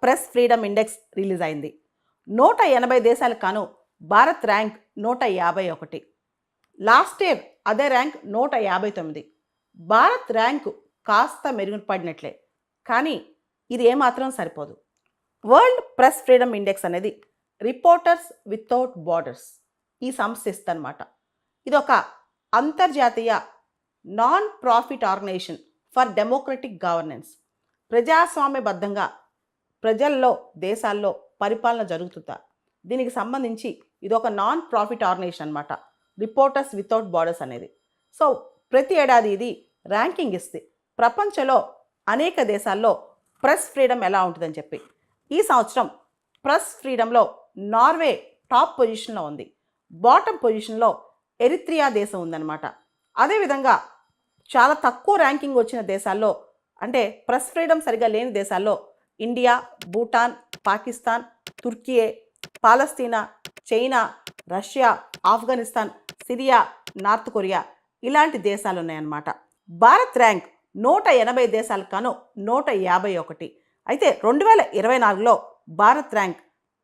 Press freedom index release అయింది. 180 దేశాలకు కాను భారత్ ర్యాంక్ 151. లాస్ట్ ఇయర్ అదే ర్యాంక్ 159. భారత్ ర్యాంకు కాస్త మెరుగుపడినట్లే, కానీ ఇది ఏమాత్రం సరిపోదు. వరల్డ్ ప్రెస్ ఫ్రీడమ్ ఇండెక్స్ అనేది రిపోర్టర్స్ వితౌట్ బార్డర్స్ ఈ సంస్థ ఇస్తుందన్నమాట. ఇది ఒక అంతర్జాతీయ non profit organisation for democratic governance. ప్రజాస్వామ్యబద్ధంగా ప్రజల్లో దేశాల్లో పరిపాలన జరుగుతుందా, దీనికి సంబంధించి ఇది ఒక నాన్ ప్రాఫిట్ ఆర్గనైజేషన్ అనమాట, రిపోర్టర్స్ వితౌట్ బార్డర్స్ అనేది. సో ప్రతి ఏడాది ఇది ర్యాంకింగ్ ఇస్తే ప్రపంచంలో అనేక దేశాల్లో ప్రెస్ ఫ్రీడమ్ ఎలా ఉంటుందని చెప్పి. ఈ సంవత్సరం ప్రెస్ ఫ్రీడమ్లో నార్వే టాప్ పొజిషన్లో ఉంది, బాటమ్ పొజిషన్లో ఎరిత్రియా దేశం ఉందన్నమాట. అదేవిధంగా చాలా తక్కువ ర్యాంకింగ్ వచ్చిన దేశాల్లో, అంటే ప్రెస్ ఫ్రీడమ్ సరిగా లేని దేశాల్లో India, Bhutan, Pakistan, Turkiye, Palestine, China, Russia, Afghanistan, Syria, North Korea ఇలాంటి దేశాలు ఉన్నాయన్నమాట. భారత్ ర్యాంక్ 180 దేశాలకు కాను 151. అయితే 2024లో భారత్ ర్యాంక్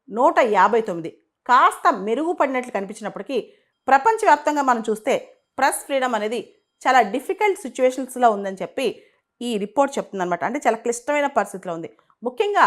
159, కాస్త మెరుగుపడినట్లు కనిపించినప్పటికీ ప్రపంచవ్యాప్తంగా మనం చూస్తే ప్రెస్ ఫ్రీడమ్ అనేది చాలా డిఫికల్ట్ సిచ్యువేషన్స్లో ఉందని చెప్పి ఈ రిపోర్ట్ చెప్తుందన్నమాట. అంటే చాలా క్లిష్టమైన పరిస్థితిలో ఉంది. ముఖ్యంగా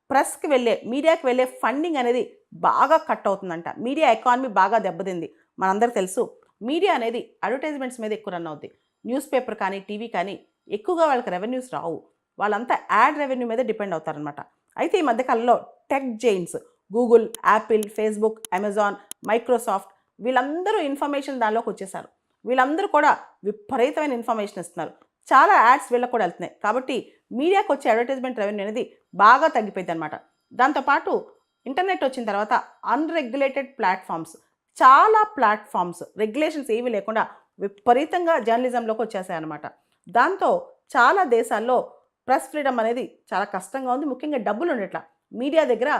ప్రెస్కి మీడియాకి వెళ్ళే ఫండింగ్ అనేది బాగా కట్ అవుతుందంట. మీడియా ఎకానమీ బాగా దెబ్బతింది. మనందరికీ తెలుసు, మీడియా అనేది అడ్వర్టైజ్మెంట్స్ మీద ఎక్కువ రన్ అవుద్ది. న్యూస్ పేపర్ కానీ టీవీ కానీ ఎక్కువగా వాళ్ళకి రెవెన్యూస్ రావు, వాళ్ళంతా యాడ్ రెవెన్యూ మీద డిపెండ్ అవుతారనమాట. అయితే ఈ మధ్యకాలంలో tech Giants Google, Apple, Facebook, Amazon, Microsoft వీళ్ళందరూ ఇన్ఫర్మేషన్ దానిలోకి వచ్చేసారు. వీళ్ళందరూ కూడా విపరీతమైన ఇన్ఫర్మేషన్ ఇస్తున్నారు. చాలా యాడ్స్ వీళ్ళకి కూడా వెళ్తున్నాయి. కాబట్టి మీడియాకి వచ్చే అడ్వర్టైజ్మెంట్ రెవెన్యూ అనేది బాగా తగ్గిపోయింది అనమాట. దాంతోపాటు ఇంటర్నెట్ వచ్చిన తర్వాత అన్రెగ్యులేటెడ్ ప్లాట్ఫామ్స్, చాలా ప్లాట్ఫామ్స్ రెగ్యులేషన్స్ ఏమీ లేకుండా విపరీతంగా జర్నలిజంలోకి వచ్చేసాయి అనమాట. దాంతో చాలా దేశాల్లో ప్రెస్ ఫ్రీడమ్ అనేది చాలా కష్టంగా ఉంది. ముఖ్యంగా డబ్బులు ఉండట్లా, మీడియా దగ్గర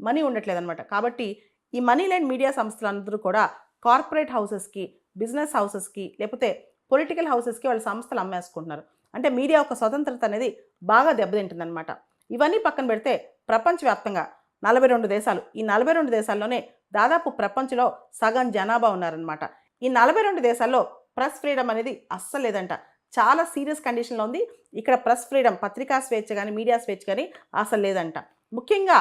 మనీ ఉండట్లేదు అనమాట. కాబట్టి ఈ మనీ లేని మీడియా సంస్థలందరూ కూడా కార్పొరేట్ హౌసెస్కి, బిజినెస్ హౌసెస్కి, లేకపోతే పొలిటికల్ హౌసెస్కి వాళ్ళ సంస్థలు అమ్మేసుకుంటున్నారు. అంటే మీడియా ఒక స్వతంత్రత అనేది బాగా దెబ్బతింటుందన్నమాట. ఇవన్నీ పక్కన పెడితే ప్రపంచవ్యాప్తంగా 42 దేశాలు, ఈ 42 దేశాల్లోనే దాదాపు ప్రపంచంలో సగం జనాభా ఉన్నారనమాట. ఈ 42 దేశాల్లో ప్రెస్ ఫ్రీడమ్ అనేది అస్సలు లేదంట. చాలా సీరియస్ కండిషన్లో ఉంది. ఇక్కడ ప్రెస్ ఫ్రీడమ్, పత్రికా స్వేచ్ఛ కానీ మీడియా స్వేచ్ఛ కానీ అసలు లేదంట. ముఖ్యంగా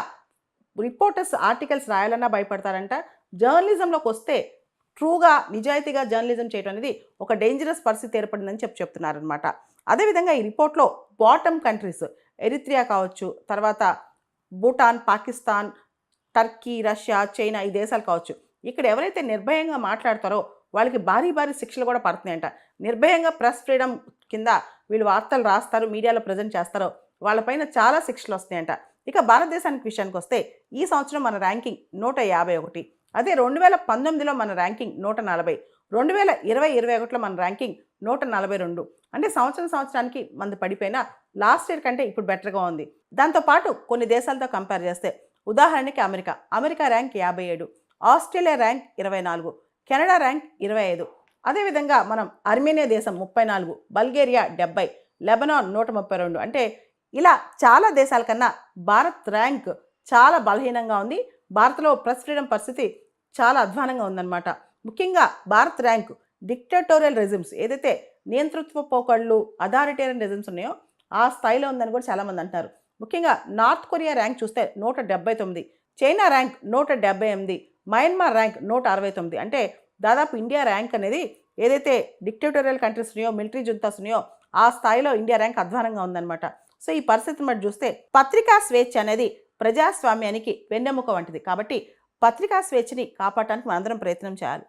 రిపోర్టర్స్ ఆర్టికల్స్ రాయాలన్నా భయపడతారంట. జర్నలిజంలోకి వస్తే ట్రూగా నిజాయితీగా జర్నలిజం చేయడం అనేది ఒక డేంజరస్ పరిస్థితి ఏర్పడిందని చెప్తున్నారనమాట. అదేవిధంగా ఈ రిపోర్ట్లో బాటమ్ కంట్రీస్ ఎరిత్రియా కావచ్చు, తర్వాత Bhutan, Pakistan, Turkey, Russia, China ఈ దేశాలు కావచ్చు, ఇక్కడ ఎవరైతే నిర్భయంగా మాట్లాడతారో వాళ్ళకి భారీ భారీ శిక్షలు కూడా పడుతున్నాయంట. నిర్భయంగా ప్రెస్ ఫ్రీడమ్ కింద వీళ్ళు వార్తలు రాస్తారు, మీడియాలో ప్రజెంట్ చేస్తారో వాళ్ళపైన చాలా శిక్షలు వస్తున్నాయంట. ఇక భారతదేశానికి విషయానికి వస్తే ఈ సంవత్సరం మన ర్యాంకింగ్ 151. అదే 2019లో మన ర్యాంకింగ్ 140, 2020-21లో మన ర్యాంకింగ్ 142. అంటే సంవత్సరానికి మనది పడిపోయినా లాస్ట్ ఇయర్ కంటే ఇప్పుడు బెటర్గా ఉంది. దాంతోపాటు కొన్ని దేశాలతో కంపేర్ చేస్తే ఉదాహరణకి America rank 57, Australia rank 24, Canada rank 25. అదేవిధంగా మనం అర్మేనియా దేశం 34, బల్గేరియా 70, లెబనాన్ 132. అంటే ఇలా చాలా దేశాల కన్నా భారత్ ర్యాంక్ చాలా బలహీనంగా ఉంది. భారత్లో ప్రెస్ ఫ్రీడమ్ పరిస్థితి చాలా అధ్వానంగా ఉందన్నమాట. ముఖ్యంగా భారత్ ర్యాంక్ డిక్టేటోరియల్ రెజిమ్స్, ఏదైతే నియంతృత్వ పోకళ్ళు, అథారిటేరియన్ రెజిమ్స్ ఉన్నాయో ఆ స్థాయిలో ఉందని కూడా చాలామంది అంటారు. ముఖ్యంగా నార్త్ కొరియా ర్యాంక్ చూస్తే 179, చైనా ర్యాంక్ 178, మయన్మార్ ర్యాంక్ 169. అంటే దాదాపు ఇండియా ర్యాంక్ అనేది ఏదైతే డిక్టేటోరియల్ కంట్రీస్ ఉన్నాయో, మిలిటరీ జుంతాస్ ఉన్నాయో ఆ స్థాయిలో ఇండియా ర్యాంక్ అధ్వానంగా ఉందన్నమాట. సో ఈ పరిస్థితిని బట్టి చూస్తే పత్రికా స్వేచ్ఛ అనేది ప్రజాస్వామ్యానికి వెన్నెముక వంటిది. కాబట్టి పత్రికా స్వేచ్ఛని కాపాడటానికి మనందరం ప్రయత్నం చేయాలి.